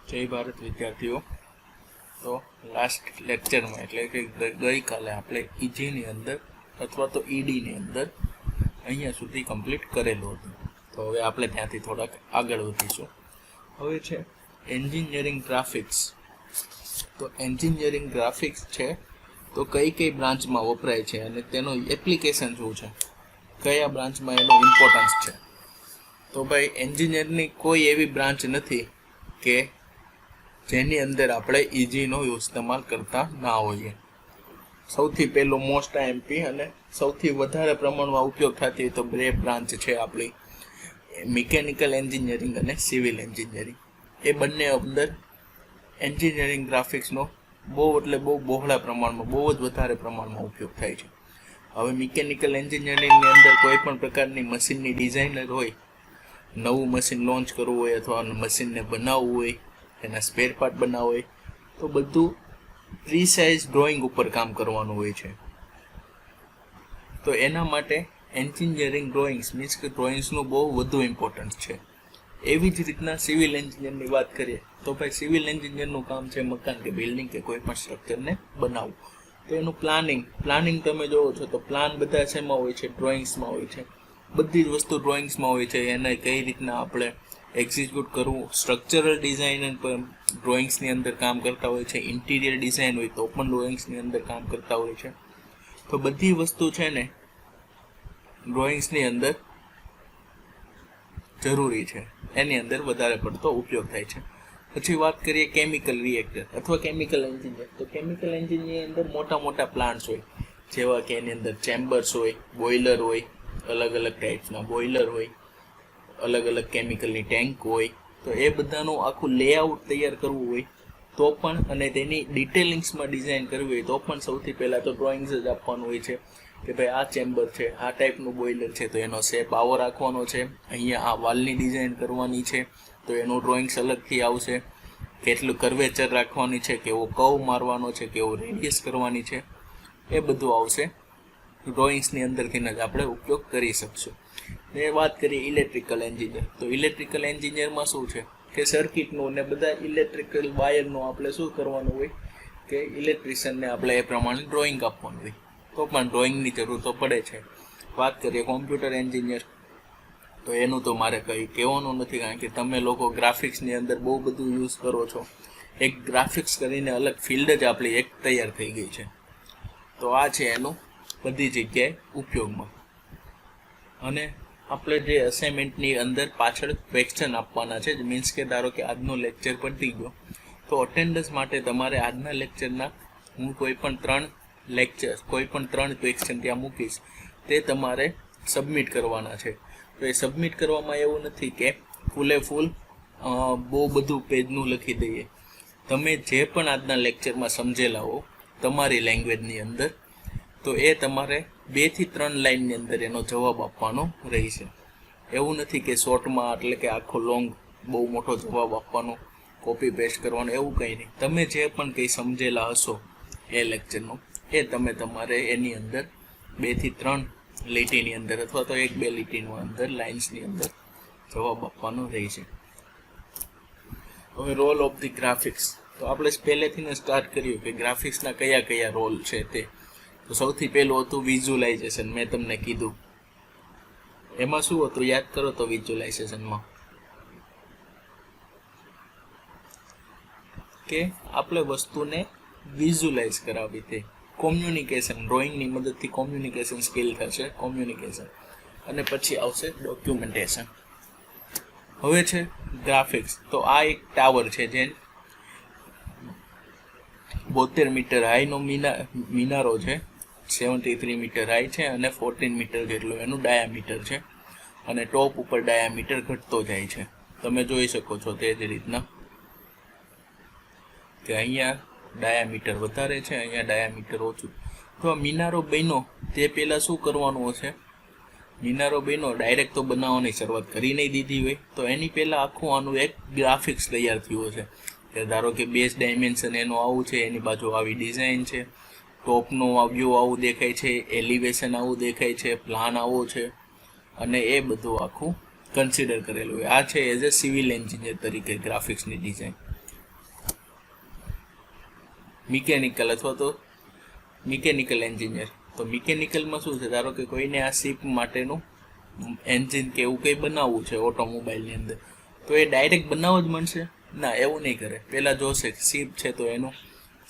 જય ભારત વિદ્યાર્થીઓ। તો લાસ્ટ લેક્ચરમાં એટલે કે ગઈકાલે આપણે ઈજીની અંદર અથવા તો ઈડીની અંદર અહીંયા સુધી કમ્પ્લીટ કરેલું હતું। તો હવે આપણે ત્યાંથી થોડાક આગળ વધીશું। હવે છે એન્જિનિયરિંગ ગ્રાફિક્સ। તો એન્જિનિયરિંગ ગ્રાફિક્સ છે તો કઈ કઈ બ્રાન્ચમાં વપરાય છે અને તેનો એપ્લિકેશન શું છે, કયા બ્રાન્ચમાં એનો ઇમ્પોર્ટન્સ છે। તો ભાઈ એન્જિનિયરની કોઈ એવી બ્રાન્ચ નથી કે જેની અંદર આપણે ઈજીનો ઇસ્તેમાલ કરતા ના હોઈએ। સૌથી પહેલો મોસ્ટ આઈએમપી અને સૌથી વધારે પ્રમાણમાં ઉપયોગ થતી હોય તો બે બ્રાન્ચ છે આપણી, મિકેનિકલ એન્જિનિયરિંગ અને સિવિલ એન્જિનિયરિંગ। એ બંને અંદર એન્જિનિયરિંગ ગ્રાફિક્સનો બહુ બહોળા પ્રમાણમાં, બહુ જ વધારે પ્રમાણમાં ઉપયોગ થાય છે। હવે મિકેનિકલ એન્જિનિયરિંગની અંદર કોઈ પણ પ્રકારની મશીનની ડિઝાઇનર હોય, નવું મશીન લોન્ચ કરવું હોય અથવા મશીનને બનાવવું હોય, એના સ્પેર પાર્ટ બનાવવા હોય તો બધું પ્રીસાઇઝ ડ્રોઈંગ ઉપર કામ કરવાનું હોય છે। તો એના માટે એન્જિનિયરિંગ ડ્રોઈંગ્સ મીન્સ કે ડ્રોઈંગ્સનું બહુ વધુ ઇમ્પોર્ટન્સ છે। એવી જ રીતના સિવિલ એન્જિનિયરની વાત કરીએ તો ભાઈ સિવિલ એન્જિનિયરનું કામ છે મકાન કે બિલ્ડિંગ કે કોઈ પણ સ્ટ્રક્ચરને બનાવવું। તો એનું પ્લાનિંગ તમે જોવો છો તો પ્લાન બધા શેમાં હોય છે, ડ્રોઈંગ્સમાં હોય છે। બધી જ વસ્તુ ડ્રોઈંગ્સમાં હોય છે, એને કઈ રીતના આપણે એક્ઝિક્યુટ કરવું। સ્ટ્રક્ચરલ ડિઝાઇનર પણ ડ્રોઈંગ્સની અંદર કામ કરતા હોય છે, ઇન્ટિરિયર ડિઝાઇન હોય તો પણ ડ્રોઈંગ્સની અંદર કામ કરતા હોય છે। તો બધી વસ્તુ છે ને ડ્રોઈંગ્સની અંદર જરૂરી છે, એની અંદર વધારે પડતો ઉપયોગ થાય છે। પછી વાત કરીએ કેમિકલ રિએક્ટર અથવા કેમિકલ એન્જિનિયર। તો કેમિકલ એન્જિનિયરની અંદર મોટા મોટા પ્લાન્ટ્સ હોય, જેવા કે એની અંદર ચેમ્બર્સ હોય, બોઇલર હોય, અલગ અલગ ટાઈપ્સના બોઇલર હોય, અલગ અલગ કેમિકલની ટેન્ક હોય। તો એ બધાનું આખું લેઆઉટ તૈયાર કરવું હોય તો પણ અને તેની ડિટેલિંગ્સમાં ડિઝાઇન કરવી હોય તો પણ સૌથી પહેલાં તો ડ્રોઈંગ્સ જ આપવાનું હોય છે કે ભાઈ આ ચેમ્બર છે, આ ટાઈપનું બોઇલર છે તો એનો શેપ આવો રાખવાનો છે, અહીંયા આ વાલની ડિઝાઇન કરવાની છે તો એનું ડ્રોઈંગ્સ અલગથી આવશે, કેટલું કર્વેચર રાખવાની છે, કેવો કર્વ મારવાનો છે, કેવો રેડિયસ કરવાની છે, એ બધું આવશે ડ્રોઈંગ્સની અંદરથી જ આપણે ઉપયોગ કરી શકશું। એ વાત કરીએ ઇલેક્ટ્રિકલ એન્જિનિયર। તો ઇલેક્ટ્રિકલ એન્જિનિયરમાં શું છે કે સર્કિટનું ને બધા ઇલેક્ટ્રિકલ વાયરનું આપણે શું કરવાનું હોય કે ઇલેક્ટ્રિશિયનને આપણે એ પ્રમાણે ડ્રોઈંગ આપવાનું હોય, તો પણ ડ્રોઈંગની જરૂર તો પડે છે। વાત કરીએ કોમ્પ્યુટર એન્જિનિયર તો એનું તો મારે કંઈ કહેવાનું નથી, કારણ કે તમે લોકો ગ્રાફિક્સની અંદર બહુ બધું યુઝ કરો છો। એક ગ્રાફિક્સ કરીને અલગ ફિલ્ડ જ આપણી એક તૈયાર થઈ ગઈ છે। તો આ છે એનું બધી જગ્યાએ ઉપયોગમાં। અને આપણે જે અસાઇનમેન્ટની અંદર પાછળ ક્વેશ્ચન આપવાના છે, મીન્સ કે ધારો કે આજનો લેક્ચર પતી ગયો તો અટેન્ડન્સ માટે તમારે આજના લેક્ચરના હું કોઈ પણ ત્રણ ક્વેશ્ચન ત્યાં મૂકીશ, તે તમારે સબમિટ કરવાના છે। તો એ સબમિટ કરવામાં એવું નથી કે ફૂલે ફૂલ બહુ બધું પેજનું લખી દઈએ, તમે જે પણ આજના લેક્ચરમાં સમજેલા હો તમારી લેંગ્વેજની અંદર તો એ તમારે 2 થી 3 લાઇનની અંદર એનો જવાબ આપવાનો રહેશે। એવું નથી કે શોર્ટમાં એટલે કે આખો લોંગ બહુ મોટો જવાબ આપવાનો, કોપી પેસ્ટ કરવાનો, એવું કંઈ નહીં। તમે જે પણ કંઈ સમજેલા હશો એ લેક્ચરનું એ તમે તમારે એની અંદર 2 થી 3 લીટીની અંદર અથવા તો 1-2 લીટીની અંદર લાઇન્સની અંદર જવાબ આપવાનો રહેશે। હવે રોલ ઓફ ધી ગ્રાફિક્સ। તો આપણે પહેલેથી સ્ટાર્ટ કર્યું કે ગ્રાફિક્સના કયા કયા રોલ છે તે। તો સૌથી પહેલું હતું વિઝ્યુલાઇઝેશન। મેં તમને કીધું એમાં શું હતું, યાદ કરો તો વિઝ્યુલાઇઝેશનમાં કે આપણે વસ્તુને વિઝ્યુલાઇઝ કરાવી તે કોમ્યુનિકેશન, ડ્રોઈંગની મદદથી કોમ્યુનિકેશન સ્કિલ થશે, કોમ્યુનિકેશન, અને પછી આવશે ડોક્યુમેન્ટેશન। હવે છે ગ્રાફિક્સ। તો આ એક ટાવર છે જે 72 મીટર હાઈનો મિનારો છે, 73 મીટર હાઈ છે અને 14 મીટર જેટલું એનું ડાયામીટર છે, અને ટોપ ઉપર ડાયામીટર ઘટતો જાય છે। તમે જોઈ શકો છો તે જ રીતના કે અહીંયા ડાયામીટર વધારે છે, અહીંયા ડાયામીટર ઓછું। તો આ મિનારો બન્યો તે પહેલાં શું કરવાનું હશે, મિનારો બન્યો ડાયરેક્ટ તો બનાવવાની શરૂઆત કરી નહીં દીધી હોય તો એની પહેલાં આખું આનું એક ગ્રાફિક્સ તૈયાર થયું હશે કે ધારો કે બેઝ ડાયમેન્શન એનું આવું છે, એની બાજુ આવી ડિઝાઇન છે, ટોપનો વ્યૂ આવું દેખાય છે, એલિવેશન આવું દેખાય છે, પ્લાન આવો છે, અને એ બધું આખું કન્સિડર કરેલું હોય। આ છે એઝ અ સિવિલ એન્જિનિયર તરીકે ગ્રાફિક્સની ડિઝાઇન। મિકેનિકલ અથવા તો મિકેનિકલ એન્જિનિયર. તો મિકેનિકલમાં શું છે, ધારો કે કોઈને આ શિપ માટેનું એન્જિન કે એવું કંઈ બનાવવું છે ઓટોમોબાઈલની અંદર, તો એ ડાયરેક્ટ બનાવવા જ મળશે ના, એવું નહીં કરે. પહેલાં જોશે શિપ છે તો એનો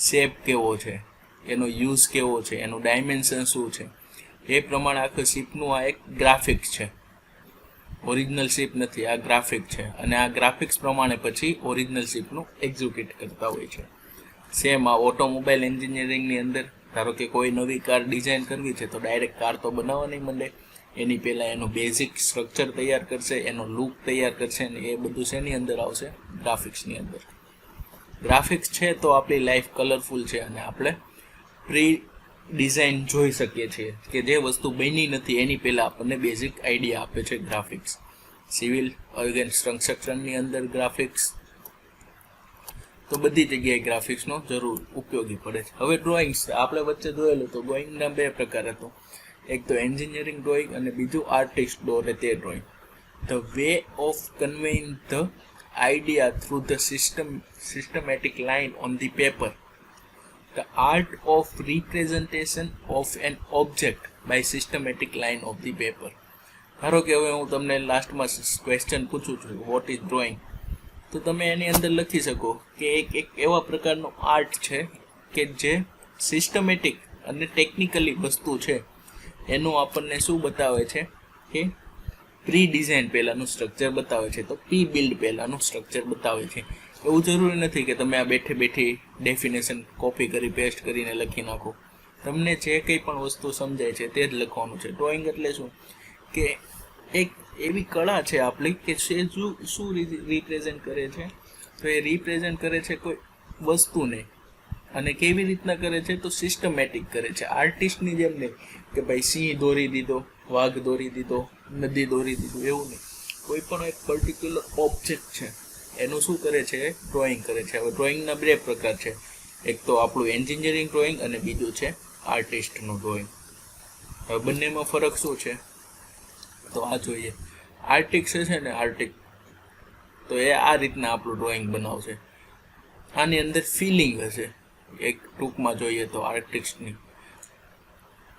શેપ કેવો છે, એનો યુઝ કેવો છે, એનું ડાયમેન્શન શું છે, એ પ્રમાણે આખું શિપનું આ એક ગ્રાફિક્સ છે. ઓરિજિનલ શિપ નથી, આ ગ્રાફિક છે, અને આ ગ્રાફિક્સ પ્રમાણે પછી ઓરિજિનલ શિપનું એક્ઝિક્યુટ કરતા હોય છે. સેમ આ ઓટોમોબાઈલ એન્જિનિયરિંગની અંદર ધારો કે કોઈ નવી કાર ડિઝાઇન કરવી છે તો ડાયરેક્ટ કાર તો બનાવવા નહીં માંડે, એની પહેલાં એનું બેઝિક સ્ટ્રક્ચર તૈયાર કરશે, એનો લુક તૈયાર કરશે, અને એ બધું શેની અંદર આવશે, ગ્રાફિક્સની અંદર. ગ્રાફિક્સ છે તો આપણી લાઈફ કલરફુલ છે, અને આપણે પ્રી ડિઝાઇન જોઈ શકીએ છીએ કે જે વસ્તુ બની નથી એની પહેલાં આપણને બેઝિક આઈડિયા આપે છે ગ્રાફિક્સ. સિવિલ કન્સ્ટ્રક્શનની અંદર ગ્રાફિક્સ, તો બધી જગ્યાએ ગ્રાફિક્સનો જરૂર ઉપયોગી પડે છે. હવે ડ્રોઈંગ્સ આપણે વચ્ચે જોયેલું તો ડ્રોઈંગના બે પ્રકાર હતો, એક તો એન્જિનિયરિંગ ડ્રોઈંગ અને બીજું આર્ટિસ્ટ દોરે તે drawing. The way of conveying the idea through the systematic line on the paper, the art of representation of an object by systematic line of the paper. ધારો કે હવે હું તમને લાસ્ટમાં ક્વેશ્ચન પૂછું છું, વોટ ઇઝ ડ્રોઈંગ, તો તમે એની અંદર લખી શકો કે એક એવા પ્રકારનો આર્ટ છે કે જે સિસ્ટમેટિક અને ટેકનિકલી વસ્તુ છે એનું આપણને શું બતાવે છે કે પ્રી ડિઝાઇન પહેલાંનું સ્ટ્રક્ચર બતાવે છે, તો પ્રી બિલ્ડ પહેલાંનું સ્ટ્રક્ચર બતાવે છે. એવું જરૂરી નથી કે તમે આ બેઠી ડેફિનેશન કોપી કરી પેસ્ટ કરીને લખી નાખો. તમને જે કંઈ પણ વસ્તુ સમજાય છે તે જ લખવાનું છે. ડ્રોઈંગ એટલે શું કે એક એવી કળા છે આપણી કે શું રિપ્રેઝેન્ટ કરે છે, તો એ રિપ્રેઝેન્ટ કરે છે કોઈ વસ્તુને, અને કેવી રીતના કરે છે તો સિસ્ટમેટિક કરે છે. આર્ટિસ્ટની જેમ નહીં કે ભાઈ સિંહ દોરી દીધો, વાઘ દોરી દીધો, નદી દોરી દીધું, એવું નહીં. કોઈ પણ એક પર્ટિક્યુલર ઓબ્જેક્ટ છે એનું શું કરે છે, ડ્રોઈંગ કરે છે. હવે ડ્રોઈંગના બે પ્રકાર છે, એક તો આપણું એન્જિનિયરિંગ ડ્રોઈંગ અને બીજું છે આર્ટિસ્ટનું ડ્રોઈંગ. હવે બંનેમાં ફરક શું છે તો આ જોઈએ. આર્ટિસ્ટ છે ને, તો એ આ રીતના આપણું ડ્રોઈંગ બનાવશે, આની અંદર ફિલિંગ હશે. એક ટૂંકમાં જોઈએ તો આર્ટિસ્ટની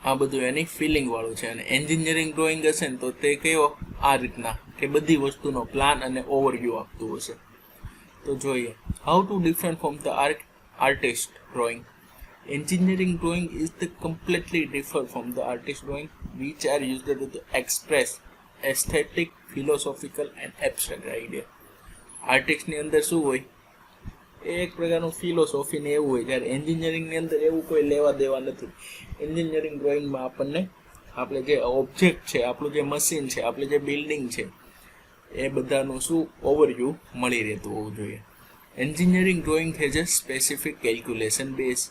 આ બધું એની ફિલિંગ વાળું છે. અને એન્જિનિયરિંગ ડ્રોઈંગ હશે ને તો તે કયો આ રીતના કે બધી વસ્તુનો પ્લાન અને ઓવરવ્યૂ આપતું હશે. તો જોઈએ, how to different from the artist drawing. Engineering drawing is the completely different from the artist drawing, which are used to express aesthetic, philosophical and abstract idea. આર્ટિસ્ટની અંદર શું હોય, એ એક પ્રકારનું ફિલોસોફી ને એવું હોય, જ્યારે એન્જિનિયરિંગની અંદર એવું કોઈ લેવા દેવા નથી. એન્જિનિયરિંગ ડ્રોઈંગમાં આપણને આપણે જે ઓબ્જેક્ટ છે, આપણું જે મશીન છે, આપણી જે બિલ્ડિંગ છે, એ બધાનું શું ઓવરવ્યૂ મળી રહેતું હોવું જોઈએ. Engineering drawing has a specific calculation base.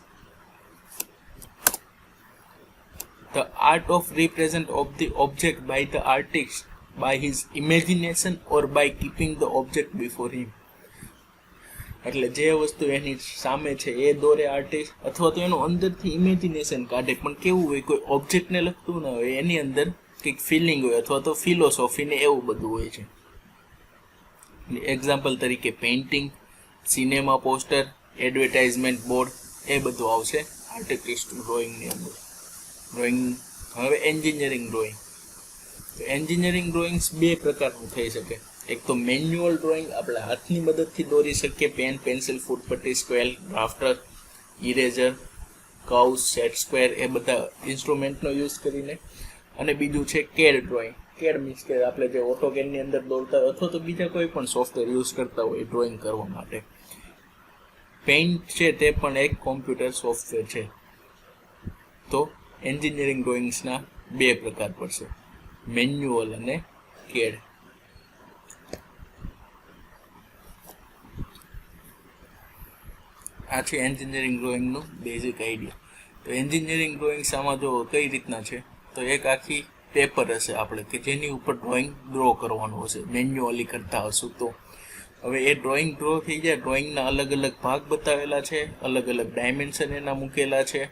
The art of represent of the object by the artist by his imagination or by keeping the object before him. એટલે જે વસ્તુ એની સામે છે એ દોરે આર્ટિસ્ટ, અથવા તો એનું અંદરથી ઇમેજિનેશન કાઢે, પણ કેવું હોય, કોઈ ઓબ્જેક્ટને લગતું ન હોય, એની અંદર કંઈક ફિલિંગ હોય અથવા તો ફિલોસોફી ને એવું બધું હોય છે. એક્ઝામ્પલ તરીકે painting, cinema poster, advertisement board, એ બધું આવશે આર્ટિસ્ટ ડ્રોઈંગની અંદર. ડ્રોઈંગ. હવે એન્જિનિયરિંગ ડ્રોઈંગ. તો એન્જિનિયરિંગ ડ્રોઈંગ્સ બે પ્રકારનું થઈ શકે. એક તો મેન્યુઅલ ડ્રોઈંગ, આપણે હાથની મદદથી દોરી શકીએ, પેન, પેન્સિલ, ફૂટપટ્ટી, scale, drafter, eraser, curves, set square, એ બધા ઇન્સ્ટ્રુમેન્ટનો યુઝ કરીને. અને બીજું છે કેડ ડ્રોઈંગ. કેડ મીન્સ કે આપણે જે ઓટોકેડની અંદર દોરતા હોય અથવા તો બીજા કોઈ પણ સોફ્ટવેર યુઝ કરતા હોય ડ્રોઈંગ કરવા માટે. પેઇન્ટ છે તે પણ એક કોમ્પ્યુટર સોફ્ટવેર છે. તો એન્જિનિયરિંગ ડ્રોઈંગ્સના બે પ્રકાર પડશે, મેન્યુઅલ અને કેડ. આ છે એન્જિનિયરિંગ ડ્રોઈંગનું બેઝિક આઈડિયા. તો એન્જિનિયરિંગ ડ્રોઈંગ્સ આમાં જો કઈ રીતના છે, તો એક આખી પેપર હશે આપણે કે જેની ઉપર ડ્રોઈંગ ડ્રો કરવાનું હશે, મેન્યુઅલી કરતા હશું તો. હવે એ ડ્રોઈંગ ડ્રો થઈ જાય, ડ્રોઈંગના અલગ અલગ ભાગ બતાવેલા છે, અલગ અલગ ડાયમેન્શન એના મૂકેલા છે.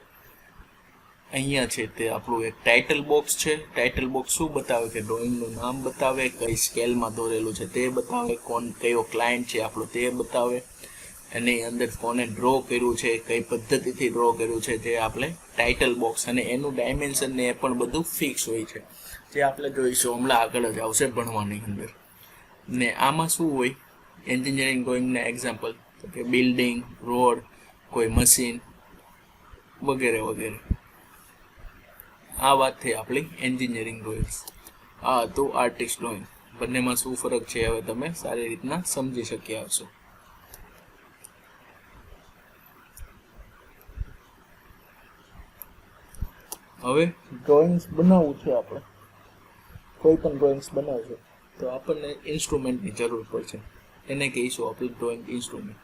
અહીંયા છે તે આપણું એક ટાઇટલ બોક્સ છે. ટાઇટલ બોક્સ શું બતાવે કે ડ્રોઈંગનું નામ બતાવે, કઈ સ્કેલમાં દોરેલું છે તે બતાવે, કયો ક્લાયન્ટ છે આપણો તે બતાવે. એની અંદર કોને ડ્રો કર્યું છે, કઈ પદ્ધતિથી ડ્રો કર્યું છે, જે આપણે ટાઇટલ બોક્સ અને એનું ડાયમેન્શન ને એ પણ બધું ફિક્સ હોય છે, જે આપણે જોઈશું હમણાં આગળ જ આવશે ભણવાની અંદર. ને આમાં શું હોય, એન્જિનિયરિંગ ડ્રોઈંગના એક્ઝામ્પલ તો કે બિલ્ડિંગ, રોડ, કોઈ મશીન વગેરે વગેરે. આ વાત થઈ આપણી એન્જિનિયરિંગ ડ્રોઈંગ્સ. આ હતું આર્ટિસ્ટ ડ્રોઈંગ. બંનેમાં શું ફરક છે હવે તમે સારી રીતના સમજી શક્યા હશો. હવે ડ્રોઈંગ્સ બનાવવું છે, આપણે કોઈ પણ ડ્રોઈંગ્સ બનાવશે તો આપણને ઇન્સ્ટ્રુમેન્ટની જરૂર પડશે. એને કહીશું આપણે ડ્રોઈંગ ઇન્સ્ટ્રુમેન્ટ.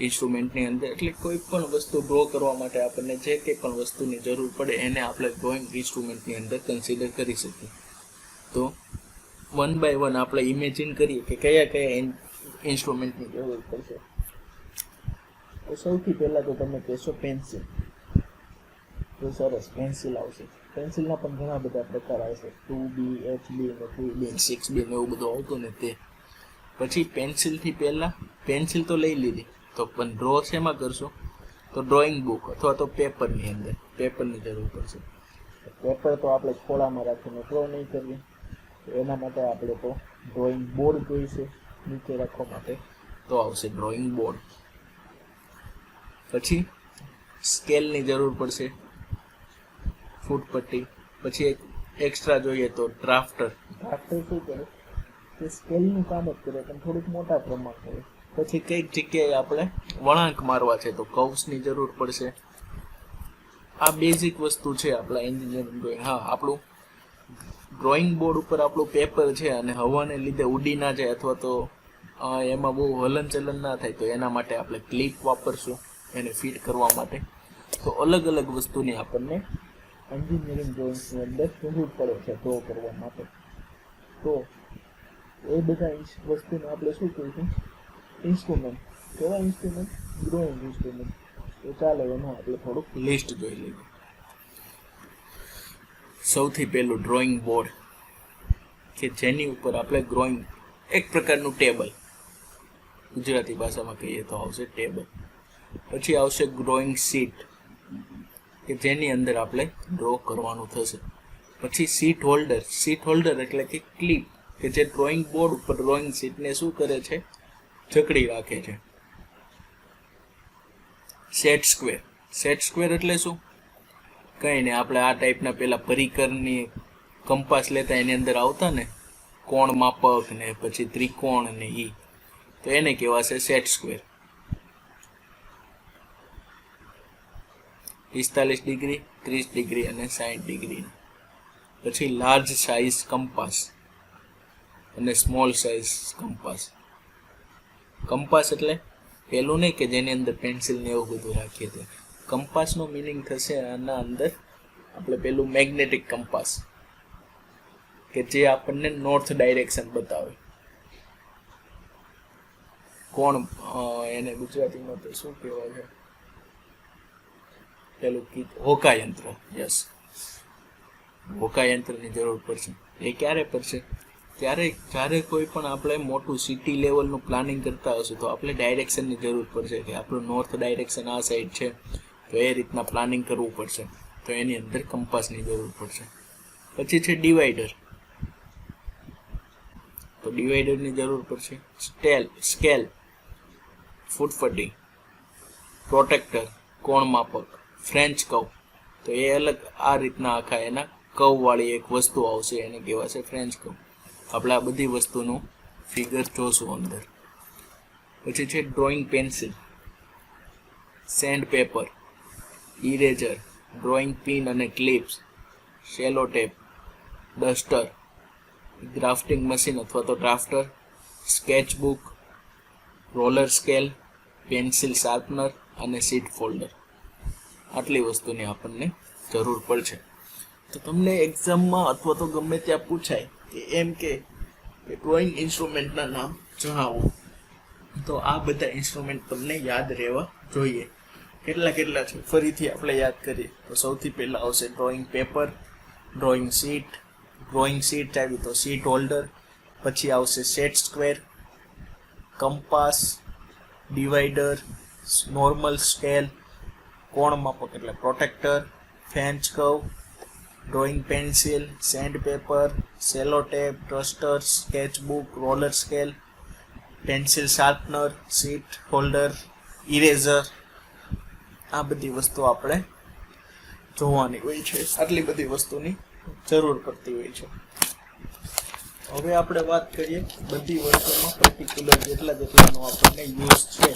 ઇન્સ્ટ્રુમેન્ટની અંદર એટલે કોઈ પણ વસ્તુ ડ્રો કરવા માટે આપણને જે કંઈ પણ વસ્તુની જરૂર પડે એને આપણે ડ્રોઈંગ ઇન્સ્ટ્રુમેન્ટની અંદર કન્સિડર કરી શકીએ. તો 1 by 1 આપણે ઇમેજિન કરીએ કે કયા કયા ઇન્સ્ટ્રુમેન્ટની જરૂર પડશે. તો સૌથી પહેલાં તો તમે કહેશો પેન્સિલ. તો સરસ, પેન્સિલ આવશે. પેન્સિલના પણ ઘણા બધા પ્રકાર આવશે, 2B, HB ને 3B, 6B ને એવું બધું આવતું ને તે. પછી પેન્સિલથી પહેલાં પેન્સિલ તો લઈ લીધી, તો પણ ડ્રો શેમાં કરશો? તો ડ્રોઈંગ બુક અથવા તો પેપરની અંદર પેપરની જરૂર પડશે. પેપર તો આપણે ખોળામાં રાખીને ડ્રો નહીં કરીએ, તો એના માટે આપણે તો ડ્રોઈંગ બોર્ડ જોઈશે નીચે રાખવા માટે, તો આવશે ડ્રોઈંગ બોર્ડ. પછી સ્કેલની જરૂર પડશે, ફૂટપટ્ટી. પછી એક એક્સ્ટ્રા જોઈએ તો ડ્રાફ્ટર. ડ્રાફ્ટર શું કરે? તે સ્કેલનું કામ જ કરે પણ થોડુંક મોટા પ્રમાણમાં હોય. પછી કઈક જગ્યાએ આપણે વળાંક મારવા છે તો કર્વ્સની જરૂર પડશે. આ બેઝિક વસ્તુ છે આપણા એન્જિનિયરિંગ ડ્રોઈંગ. હા, આપણું ડ્રોઈંગ બોર્ડ ઉપર આપણું પેપર છે અને હવાને લીધે ઉડી ના જાય અથવા તો એમાં બહુ હલનચલન ના થાય, તો એના માટે આપણે ક્લિપ વાપરશું એને ફિટ કરવા માટે. તો અલગ અલગ વસ્તુની આપણને એન્જિનિયરિંગ ડ્રોઈંગ્સની અંદર જરૂર પડે છે ડ્રો કરવા માટે. તો એ બધા વસ્તુને આપણે શું કહીશું? ઇન્સ્ટ્રુમેન્ટ. કેવા ઇન્સ્ટ્રુમેન્ટ? Drawing instrument. તો ચાલો એનું આપણે થોડુંક લિસ્ટ જોઈ લઈએ. સૌથી પહેલું ડ્રોઈંગ બોર્ડ, કે જેની ઉપર આપણે ડ્રોઈંગ, એક પ્રકારનું ટેબલ, ગુજરાતી ભાષામાં કહીએ તો આવશે ટેબલ. પછી આવશે ડ્રોઈંગ શીટ, કે જેની અંદર આપણે ડ્રો કરવાનું થશે. પછી સીટ હોલ્ડર. સીટ હોલ્ડર એટલે કે ક્લિપ, કે જે ડ્રોઈંગ બોર્ડ ઉપર ડ્રોઈંગ શીટને શું કરે છે? જકડી રાખે છે. Set square. સેટ સ્ક્વેર એટલે શું? કંઈ નહીં, આપણે આ ટાઈપના પેલા પરિકરની કંપાસ લેતા એની અંદર આવતા ને કોણ માપક ને પછી ત્રિકોણ ને ઈ, તો એને કહેવાશે સેટ સ્ક્વેર. 45 ડિગ્રી, 30 ડિગ્રી અને 60 ડિગ્રી. પછી લાર્જ સાઇઝ કંપાસ અને સ્મોલ સાઇઝ કંપાસ. કંપાસ એટલે પેલું નહીં કે જેની અંદર પેન્સિલ ને એવું બધું રાખીએ તો. કંપાસનો મિનિંગ થશે આના અંદર આપણે પેલું મેગ્નેટિક કંપાસ, કે જે આપણને નોર્થ ડાયરેક્શન બતાવે. કોણ એને ગુજરાતીમાં તો શું કહેવાય છે? પેલું હોકાયંત્ર. યસ, હોકાયંત્રની જરૂર પડશે. એ ક્યારે પડશે? જ્યારે કોઈ પણ આપણે મોટું સિટી લેવલનું પ્લાનિંગ કરતા હશું તો આપણે ડાયરેક્શનની જરૂર પડશે, કે આપણું નોર્થ ડાયરેક્શન આ સાઈડ છે તો એ રીતના પ્લાનિંગ કરવું પડશે, તો એની અંદર કંપાસની જરૂર પડશે. પછી છે ડિવાઈડર. તો ડિવાઈડરની જરૂર પડશે. સ્કેલ, ફૂટપટ્ટી, પ્રોટેક્ટર, કોણ માપક, ફ્રેન્ચ કર્વ. તો એ અલગ આ રીતના આખા એના કર્વવાળી એક વસ્તુ આવશે, એને કહેવાશે ફ્રેન્ચ કર્વ. આપણે આ બધી વસ્તુનું ફિગર જોશું અંદર. પછી છે drawing pencil, sand paper, eraser, drawing pin અને ક્લિપ્સ, શેલો ટેપ, ડસ્ટર, ગ્રાફ્ટિંગ મશીન અથવા તો drafter, sketch book, roller scale, pencil sharpener અને સીટ ફોલ્ડર. આટલી વસ્તુની આપણને જરૂર પડશે. તો તમને એક્ઝામમાં અથવા તો ગમે ત્યાં પૂછાય કે એમ કે ડ્રોઈંગ ઇન્સ્ટ્રુમેન્ટના નામ જણાવો, તો આ બધા ઇન્સ્ટ્રુમેન્ટ તમને યાદ રહેવા જોઈએ. કેટલા છે ફરીથી આપણે યાદ કરીએ તો સૌથી પહેલાં આવશે ડ્રોઈંગ પેપર, ડ્રોઈંગ શીટ આવી તો સીટ હોલ્ડર. પછી આવશે set square, compass, divider, normal scale, કોણ માપક એટલે protractor, French curve, drawing pencil, sand paper, cello tape, duster, sketchbook, roller scale, pencil sharpener, sheet holder, eraser, આ બધી વસ્તુ આપણે જોવાની હોય છે. આટલી બધી વસ્તુની જરૂર પડતી હોય છે. હવે આપણે વાત કરીએ બધી વસ્તુમાં પર્ટિક્યુલર જેટલાનો આપણને યુઝ છે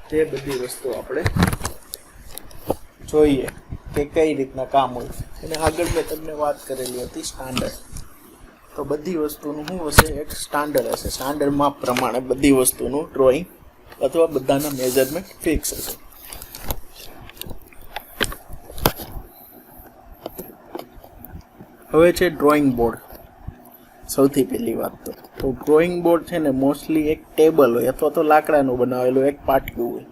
તે બધી વસ્તુ આપણે જોઈએ કે કઈ રીતના કામ હોય. અને આગળ મેં તમને વાત કરેલી હતી સ્ટાન્ડર્ડ. તો બધી વસ્તુનું શું હશે, એક સ્ટાન્ડર્ડ હશે. સ્ટાન્ડર્ડ માપ પ્રમાણે બધી વસ્તુનું ડ્રોઈંગ અથવા બધાના મેજરમેન્ટ ફિક્સ હશે. હવે છે ડ્રોઈંગ બોર્ડ. સૌથી પહેલી વાત તો ડ્રોઈંગ બોર્ડ છે ને મોસ્ટલી એક ટેબલ હોય અથવા તો લાકડાનું બનાવેલું એક પાટિયું હોય.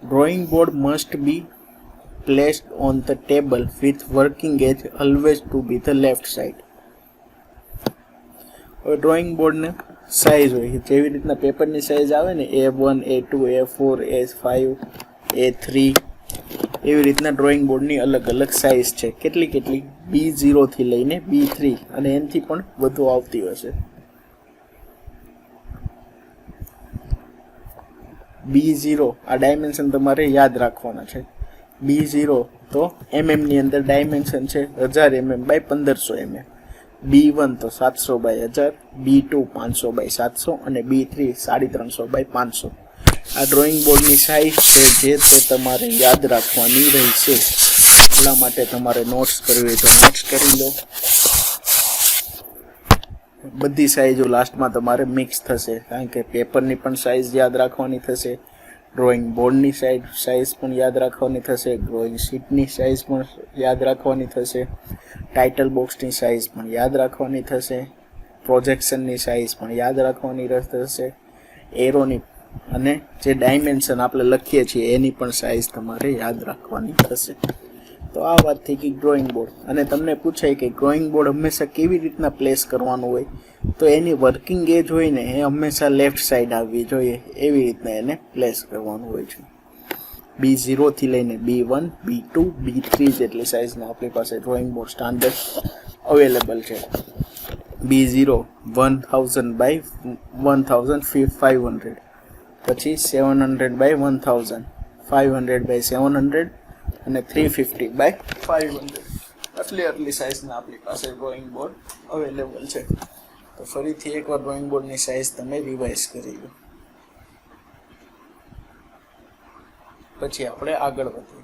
Drawing board must be placed on the table with working edge always to be the left side. હવે ડ્રોઈંગ બોર્ડને સાઇઝ હોય, જેવી રીતના પેપરની સાઇઝ આવે ને A1, A2, A4, A5, A3, એવી રીતના ડ્રોઈંગ બોર્ડની અલગ અલગ સાઇઝ છે. કેટલી B0 થી લઈને B3 અને એનાથી પણ વધુ આવતી હશે. B0 આ ડાયમેન્શન તમારે યાદ રાખવાના છે. B0 તો mm ની અંદર ડાયમેન્શન છે 1000 mm બાય 1500 mm. B1 તો 700 બાય 1000, B2 500 બાય 700 અને B3 350 બાય 500. આ ડ્રોઈંગ બોર્ડની સાઇઝ છે જે તે તમારે યાદ રાખવાની રહેશે. એટલા માટે તમારે નોટ્સ કરવી હોય તો નોટ્સ કરી લો. બધી સાઇઝો લાસ્ટમાં તમારે મિક્સ થશે, કારણ કે પેપરની પણ સાઇઝ યાદ રાખવાની થશે, ડ્રોઈંગ બોર્ડની સાઇઝ પણ યાદ રાખવાની થશે, ડ્રોઈંગ શીટની સાઇઝ પણ યાદ રાખવાની થશે, ટાઇટલ બોક્સની સાઇઝ પણ યાદ રાખવાની થશે, પ્રોજેક્શનની સાઇઝ પણ યાદ રાખવાની થશે, એરોની અને જે ડાયમેન્શન આપણે લખીએ છીએ એની પણ સાઇઝ તમારે યાદ રાખવાની થશે. તો આ વાત થઈ ગઈ ડ્રોઈંગ બોર્ડ. અને તમને પૂછાય કે ડ્રોઈંગ બોર્ડ હંમેશા કેવી રીતના પ્લેસ કરવાનું હોય, તો એની વર્કિંગ એજ હોય ને એ હંમેશા લેફ્ટ સાઈડ આવવી જોઈએ, એવી રીતના એને પ્લેસ કરવાનું હોય છે. B0 થી લઈને B1, B2, B3 જેટલી સાઇઝના આપણી પાસે ડ્રોઈંગ બોર્ડ સ્ટાન્ડર્ડ અવેલેબલ છે. B0 1000 બાય 1500, પછી 700 બાય 1000, 500 બાય 700 અને 350 બાય 500. આટલી સાઇઝના આપણી પાસે ડ્રોઈંગ બોર્ડ અવેલેબલ છે. તો ફરીથી એકવાર ડ્રોઈંગ બોર્ડની સાઇઝ તમે રિવાઇઝ કરી લો, પછી આપણે આગળ વધીએ.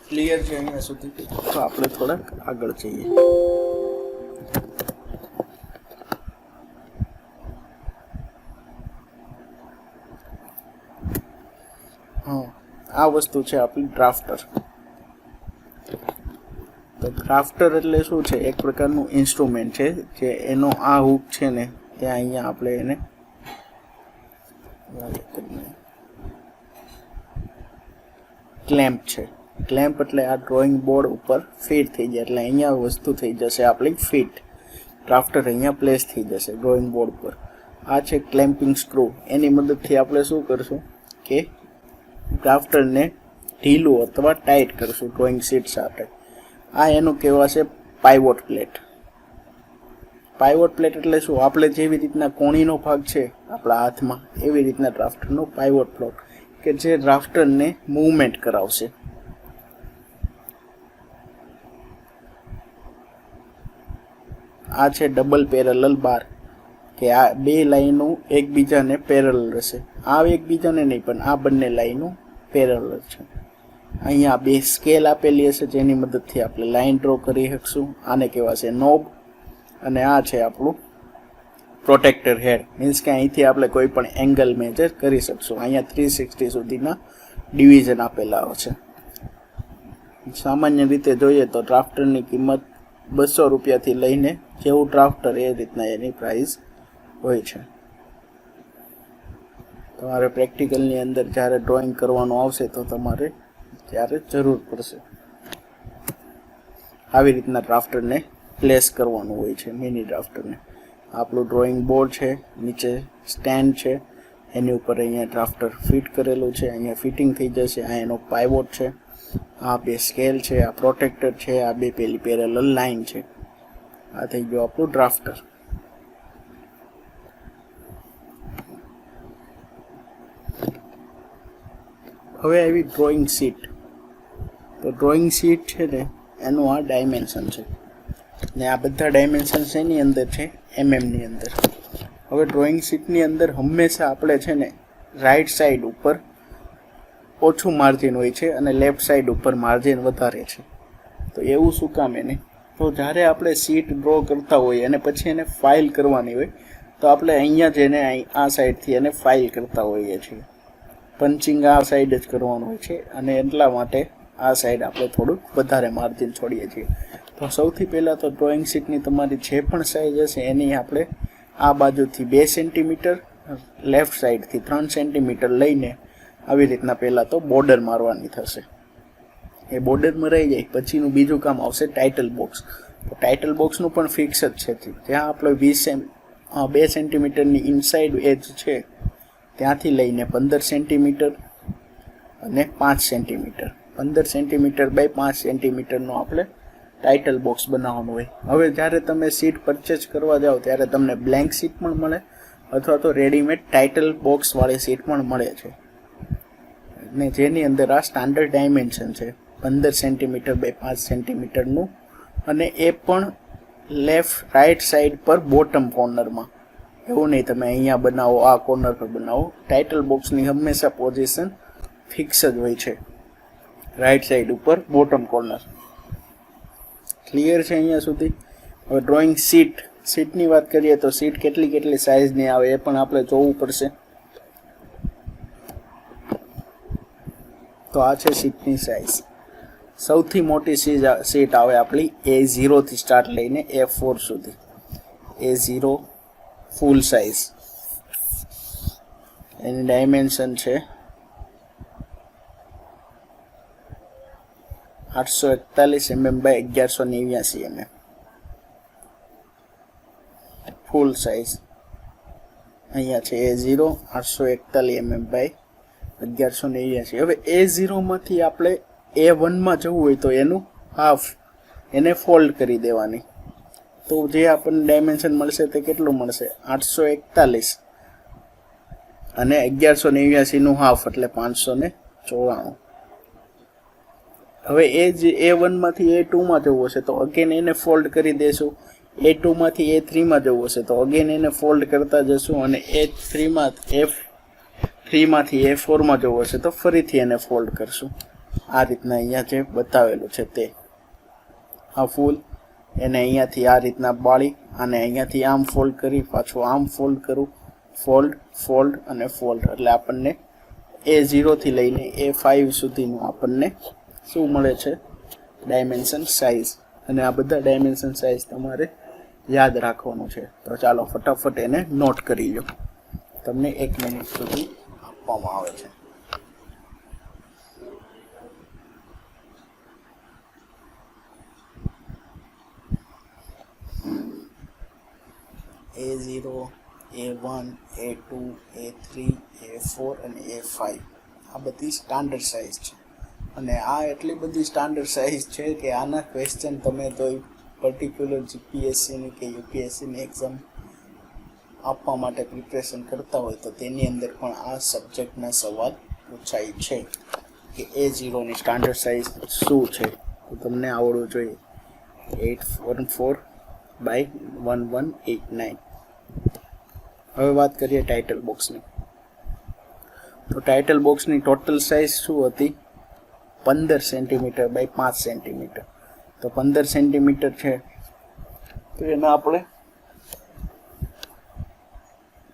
ક્લિયર છે અહીંયા સુધી? તો આપણે થોડાક આગળ જઈએ. આ વસ્તુ છે આપણી ડ્રાફ્ટર. તો ડ્રાફ્ટર એટલે શું છે? એક પ્રકારનું ઇન્સ્ટ્રુમેન્ટ છે જે એનો આ હૂક છે ને ત્યાં અહીંયા આપણે એને ક્લેમ્પ છે. ક્લેમ્પ એટલે આ ડ્રોઈંગ બોર્ડ ઉપર ફિટ થઈ જાય, એટલે અહીંયા વસ્તુ થઈ જશે આપણી ફિટ. ડ્રાફ્ટર અહીંયા પ્લેસ થઈ જશે ડ્રોઈંગ બોર્ડ પર. આ છે ક્લેમ્પિંગ સ્ક્રૂ. એની મદદથી આપણે શું કરશું કે ડ્રાફ્ટરને ઢીલું અથવા ટાઈટ કરશું ડ્રોઈંગ શીટ સાથે. આ એનું કહેવાશે પાઇવોટ પ્લેટ. પાઇવોટ પ્લેટ એટલે શું? આપણે જેવી રીતના કોણીનો ભાગ છે આપણા હાથમાં, એવી રીતના ડ્રાફ્ટરનો પાઇવોટ પ્લેટ કે જે ડ્રાફ્ટરને મૂવમેન્ટ કરાવશે. આ છે ડબલ પેરેલલ બાર, કે આ બે લાઈનો એકબીજાને પેરેલલ હશે. આ એકબીજાને નહીં, પણ આ બંને લાઈનો પેરેલલ છે. અહીંયા બે સ્કેલ આપેલી હશે જેની મદદથી આપણે લાઈન ડ્રો કરી શકશું. આને કહેવાશે નોબ. અને આ છે આપણું પ્રોટેક્ટર હેડ, મીન્સ કે અહીંથી આપણે કોઈ પણ એંગલ મેજર કરી શકશું. અહીંયા 360 સુધીના ડિવિઝન આપેલા છે. સામાન્ય રીતે જોઈએ તો ડ્રાફ્ટરની કિંમત 200 રૂપિયાથી લઈને જેવું ડ્રાફ્ટર એ રીતના એની પ્રાઇસ હોય છે. તમારે પ્રેક્ટિકલની અંદર જ્યારે ડ્રોઈંગ કરવાનું આવશે તો તમારે ત્યારે જરૂર પડશે. આવી રીતના ડ્રાફ્ટરને પ્લેસ કરવાનું હોય છે, મિની ડ્રાફ્ટરને. આપણું ડ્રોઈંગ બોર્ડ છે, નીચે સ્ટેન્ડ છે, એની ઉપર અહીંયા ડ્રાફ્ટર ફિટ કરેલું છે, અહીંયા ફિટિંગ થઈ જશે. આ એનો પાઇવોટ છે, આ 2 સ્કેલ છે, આ પ્રોટેક્ટર છે, આ 2 પેલી પેરેલલ લાઇન છે. આ થઈ ગયું આપણું ડ્રાફ્ટર. હવે આવી ડ્રોઈંગ શીટ. તો ડ્રોઈંગ શીટ છે ને એનું આ ડાયમેન્શન છે ને આ બધા ડાયમેન્શન્સ એની અંદર છે એમએમની અંદર. હવે ડ્રોઈંગ શીટની અંદર હંમેશા આપણે છે ને રાઈટ સાઈડ ઉપર ઓછું માર્જિન હોય છે અને લેફ્ટ સાઈડ ઉપર માર્જિન વધારે છે. તો એવું શું કામ એને? તો જ્યારે આપણે શીટ ડ્રો કરતા હોઈએ અને પછી એને ફાઇલ કરવાની હોય તો આપણે અહીંયા જઈને આ સાઈડથી એને ફાઇલ કરતા હોઈએ છીએ. પંચિંગ આ સાઈડ જ કરવાનું હોય છે અને એટલા માટે આ સાઈડ આપણે થોડુંક વધારે માર્જિન છોડીએ છીએ. તો સૌથી પહેલાં તો ડ્રોઈંગ શીટની તમારી જે પણ સાઈઝ હશે એની આપણે આ બાજુથી 2 સેન્ટીમીટર, લેફ્ટ સાઈડથી 3 સેન્ટીમીટર લઈને આવી રીતના પહેલાં તો બોર્ડર મારવાની થશે. એ બોર્ડર મરાઈ જાય પછીનું બીજું કામ આવશે ટાઇટલ બોક્સ. તો ટાઇટલ બોક્સનું પણ ફિક્સ જ છે. ત્યાં આપણે 2 સેન્ટીમીટરની ઇનસાઇડ એજ છે ત્યાંથી લઈને 15 સેન્ટીમીટર અને 5 સેન્ટીમીટર 15 સેન્ટીમીટર બાય 5 સેન્ટીમીટરનું આપણે ટાઇટલ બોક્સ બનાવવાનું હોય. હવે જ્યારે તમે સીટ પરચેસ કરવા જાઓ ત્યારે તમને બ્લેન્ક સીટ પણ મળે અથવા તો રેડીમેડ ટાઇટલ બોક્સવાળી સીટ પણ મળે છે ને જેની અંદર આ સ્ટાન્ડર્ડ ડાયમેન્શન છે 15 સેન્ટીમીટર બાય 5 સેન્ટીમીટરનું અને એ પણ રાઈટ સાઈડ પર બોટમ કોર્નરમાં. એવું નહીં તમે અહીંયા બનાવો, આ કોર્નર પર બનાવો. ટાઇટલ બોક્સની હંમેશા પોઝિશન ફિક્સ જ હોય છે, રાઈટ સાઈડ ઉપર બોટમ કોર્નર. ક્લિયર છે અહીંયા સુધી? હવે ડ્રોઈંગ સીટની વાત કરીએ તો સીટ કેટલી સાઇઝની આવે એ પણ આપણે જોવું પડશે. તો આ છે સીટની સાઇઝ. સૌથી મોટી સીટ આવે આપણી A0 થી સ્ટાર્ટ લઈને A4 સુધી. A0 ફૂલ સાઇઝ, એની ડાયમેન્શન છે 841 mm by 1189 mm. Full size અહીંયા છે A0 841 mm બાય 1189. હવે A0 માંથી આપણે A1 માં જવું હોય તો એનું હાફ એને ફોલ્ડ કરી દેવાની. તો જે આપણને ડાયમેન્શન મળશે તે કેટલું મળશે? 841 અને 1189 નું હાફ એટલે 594. હવે એ જ A1 માંથી A2 માં જવું હશે તો અગેન એને ફોલ્ડ કરી દેશું. A2 માંથી A3 માં જવું હશે તો અગેન એને ફોલ્ડ કરતા જશું અને A3 માંથી A4 માં જવું હશે તો ફરીથી એને ફોલ્ડ કરશું. આ રીતના અહીંયા જે બતાવેલું છે તે આ ફૂલ એને અહીંયાથી આ રીતના બાળી અને અહીંયાથી આમ ફોલ્ડ કરી પાછું આમ ફોલ્ડ કરું, ફોલ્ડ અને ફોલ્ડ એટલે આપણને A0 થી લઈને A5 સુધીનું આપણને શું મળે છે? Dimension size. અને આ બધા ડાયમેન્શન સાઇઝ તમારે યાદ રાખવાનું છે. તો ચાલો ફટાફટ એને નોટ કરી લો. તમને 1 મિનિટ સુધી આપવામાં આવે છે. A0, A1, A2, A3, A4 અને A5 આ બધી સ્ટાન્ડર્ડ સાઇઝ છે. અને આ એટલી બધી સ્ટાન્ડર્ડ સાઇઝ છે કે આના ક્વેશ્ચન તમે તો પર્ટિક્યુલર જીપીએસસીની કે યુપીએસસીની એક્ઝામ આપવા માટે પ્રિપરેશન કરતા હોય તો તેની અંદર પણ આ સબ્જેક્ટના સવાલ પૂછાય છે કે A0ની સ્ટાન્ડર્ડ સાઇઝ શું છે. તો તમને આવડવું જોઈએ 814 બાય 1189. હવે વાત કરીએ ટાઇટલ બોક્સની. તો ટાઇટલ બોક્સની ટોટલ સાઇઝ શું હતી? 15 સેન્ટીમીટર બાય 5 સેન્ટીમીટર. તો 15 સેન્ટીમીટર છે તો એના આપણે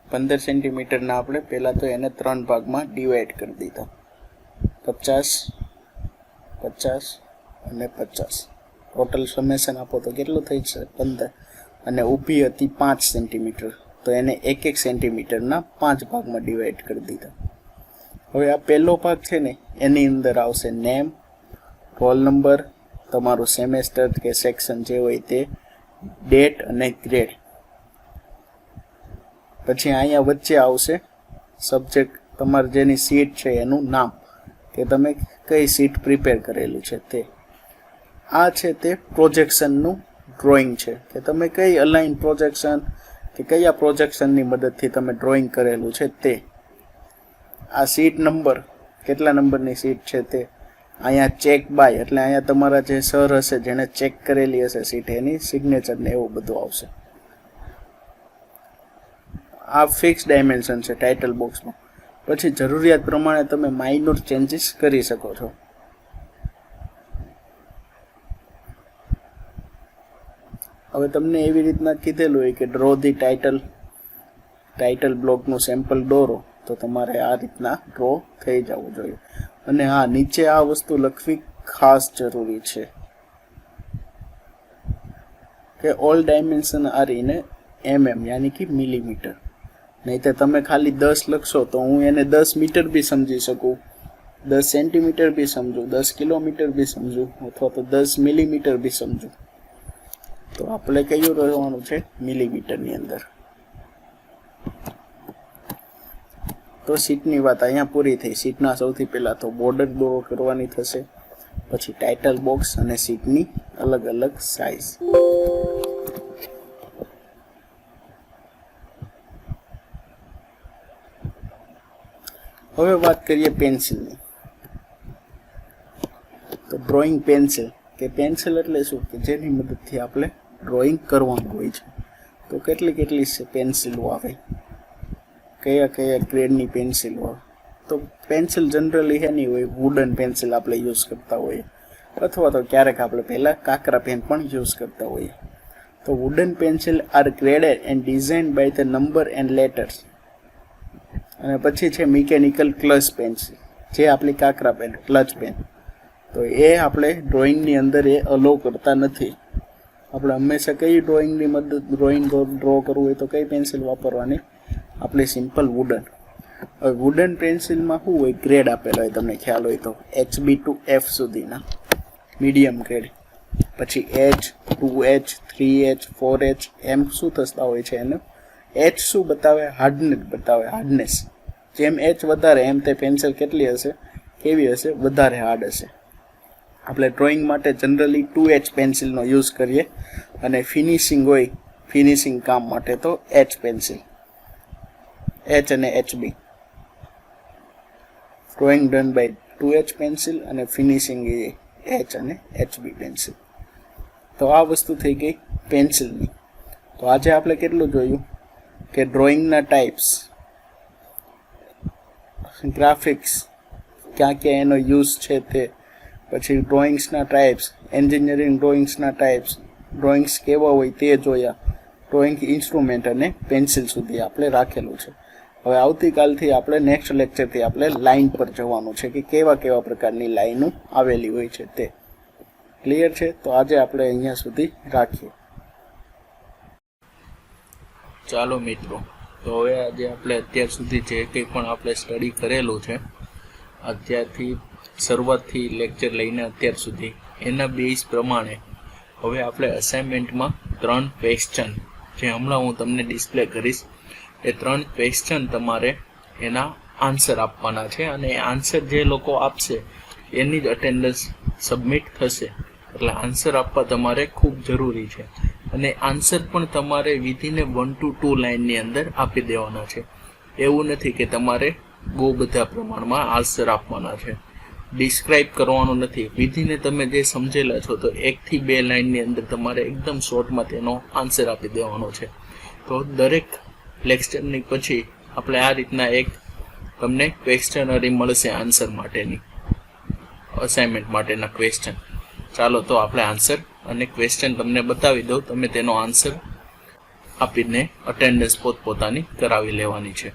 15 સેન્ટીમીટરના આપણે પહેલાં તો એને 3 ભાગમાં ડિવાઈડ કરી દીધા. 50, 50 અને 50. ટોટલ સમેશન આપો તો કેટલું થઈ જશે? 15. અને ઊભી હતી 5 સેન્ટીમીટર તો એને 1 સેન્ટીમીટરના 5 ભાગમાં ડિવાઈડ કરી દીધા. હવે આ પહેલો ભાગ છે ને એની અંદર આવશે નેમ, રોલ નંબર, તમારું સેમેસ્ટર કે સેક્શન જે હોય તે, ડેટ અને ગ્રેડ. પછી અહીંયા વચ્ચે આવશે સબ્જેક્ટ, તમારે જેની સીટ છે એનું નામ, કે તમે કઈ સીટ પ્રિપેર કરેલું છે તે. આ છે તે પ્રોજેક્શનનું ડ્રોઈંગ છે, કે તમે કઈ અલાઇન પ્રોજેક્શન કે કયા પ્રોજેક્શનની મદદથી તમે ડ્રોઈંગ કરેલું છે તે. આ સીટ નંબર, કેટલા નંબરની સીટ છે તે. અહીંયા ચેક બાય, એટલે અહીંયા તમારા જે સર હશે જેણે ચેક કરેલી હશે સીટ, એની સિગ્નેચર ને એવું બધું આવશે. આ ફિક્સ ડાયમેન્શન છે ટાઇટલ બોક્સમાં. પછી જરૂરિયાત પ્રમાણે તમે માઇનોર ચેન્જીસ કરી શકો છો. હવે તમને એવી રીતના કીધેલું હોય કે ડ્રો ધી ટાઇટલ બ્લોકનું સેમ્પલ દોરો, તો તમારે આ રીતના ડ્રો થઈ જવું જોઈએ. અને હા, નીચે આ વસ્તુ લખવી ખાસ જરૂરી છે કે all dimension are in mm, યાની કે મિલીમીટર. નહીં તો તમે ખાલી 10 લખશો તો હું એને 10 મીટર બી સમજી શકું, 10 સેન્ટીમીટર બી સમજું, 10 કિલોમીટર બી સમજું, અથવા તો 10 મિલીમીટર બી સમજું. તો આપણે કયું રહેવાનું છે? મિલીમીટરની અંદર. તો સીટની વાત અહીંયા પૂરી થઈ. સીટના સૌથી પહેલાં તો બોર્ડર ડ્રો કરવાની થશે, પછી ટાઇટલ બોક્સ અને સીટની અલગ અલગ સાઇઝ. હવે વાત કરીએ પેન્સિલની. તો ડ્રોઈંગ પેન્સિલ, કે પેન્સિલ એટલે શું? કે જેની મદદથી આપણે ડ્રોઈંગ કરવાનું હોય છે. તો કેટલી પેન્સિલો આવે, કયા ગ્રેડની પેન્સિલો આવે? તો પેન્સિલ જનરલી એની હોય, વુડન પેન્સિલ આપણે યુઝ કરતા હોઈએ, અથવા તો ક્યારેક આપણે પહેલાં કાકરા પેન પણ યુઝ કરતા હોઈએ. તો wooden pencil are graded and designed by the number and letters. અને પછી છે મિકેનિકલ ક્લચ પેન્સિલ, જે આપણી કાકરા પેન, ક્લચ પેન. તો એ આપણે ડ્રોઈંગની અંદર એ અલો કરતા નથી. આપણે હંમેશા કઈ ડ્રોઈંગ ડ્રો કરવું હોય તો કઈ પેન્સિલ વાપરવાની? આપણે સિમ્પલ વુડન. હવે વુડન પેન્સિલમાં શું હોય? ગ્રેડ આપેલો હોય, તમને ખ્યાલ હોય તો HB to F સુધીના મીડિયમ ગ્રેડ. પછી H, 2H, 3H, 4H એમ શું થતા હોય છે એને? H શું બતાવે? હાર્ડનેસ બતાવે, હાર્ડનેસ. જેમ H વધારે એમ તે પેન્સિલ કેટલી હશે? કેવી હશે? વધારે હાર્ડ હશે. આપણે ડ્રોઈંગ માટે જનરલી 2H પેન્સિલનો યુઝ કરીએ, અને ફિનિશિંગ હોય, ફિનિશિંગ કામ માટે તો H પેન્સિલ, H અને HB. Drawing done by 2H pencil અને ફિનિશિંગ એ H અને HB પેન્સિલ. તો આ વસ્તુ થઈ ગઈ પેન્સિલની. તો આજે આપણે કેટલું જોયું કે ડ્રોઈંગના ટાઈપ્સ, ગ્રાફિક્સ ક્યાં ક્યાં એનો યુઝ છે તે, પછી ડ્રોઈંગ્સના ટાઈપ્સ, એન્જિનિયરિંગ ડ્રોઈંગ્સના ટાઈપ્સ, ડ્રોઈંગ્સ કેવા હોય તે જોયા, ડ્રોઈંગ ઇન્સ્ટ્રુમેન્ટ અને પેન્સિલ સુધી આપણે રાખેલું છે. હવે આવતીકાલથી આપણે નેક્સ્ટ લેક્ચરથી આપણે લાઇન પર જવાનું છે, કે કેવા પ્રકારની લાઈનો આવેલી હોય છે તે. ક્લિયર છે? તો આજે આપણે અહીંયા સુધી રાખીએ. ચાલો મિત્રો, તો હવે આજે આપણે અત્યાર સુધી જે કંઈ પણ આપણે સ્ટડી કરેલું છે, અત્યારથી શરૂઆતથી લેક્ચર લઈને અત્યાર સુધી, એના બેઝ પ્રમાણે હવે આપણે અસાઇનમેન્ટમાં 3 ક્વેશ્ચન, જે હમણાં હું તમને ડિસ્પ્લે કરીશ, એ 3 ક્વેશ્ચન તમારે એના આન્સર આપવાના છે. અને એ આન્સર જે લોકો આપશે એની જ અટેન્ડન્સ સબમિટ થશે. એટલે આન્સર આપવા તમારે ખૂબ જરૂરી છે. અને આન્સર પણ તમારે વિધિને 1 to 2 લાઇનની અંદર આપી દેવાના છે. એવું નથી કે તમારે બહુ બધા પ્રમાણમાં આન્સર આપવાના છે, ડિસ્ક્રાઇબ કરવાનું નથી. વિધિને તમે જે સમજેલા છો તો 1 થી 2 લાઇનની અંદર તમારે એકદમ શોર્ટમાં તેનો આન્સર આપી દેવાનો છે. તો દરેક લેક્ચરની પછી આપણે આ રીતના એક તમને ક્વેશ્ચનરી મળશે આન્સર માટેની, અસાઇનમેન્ટ માટેના ક્વેશ્ચન. ચાલો તો આપણે આન્સર અને ક્વેશ્ચન તમને બતાવી દઉં, તમે તેનો આન્સર આપીને અટેન્ડન્સ પોતપોતાની કરાવી લેવાની છે.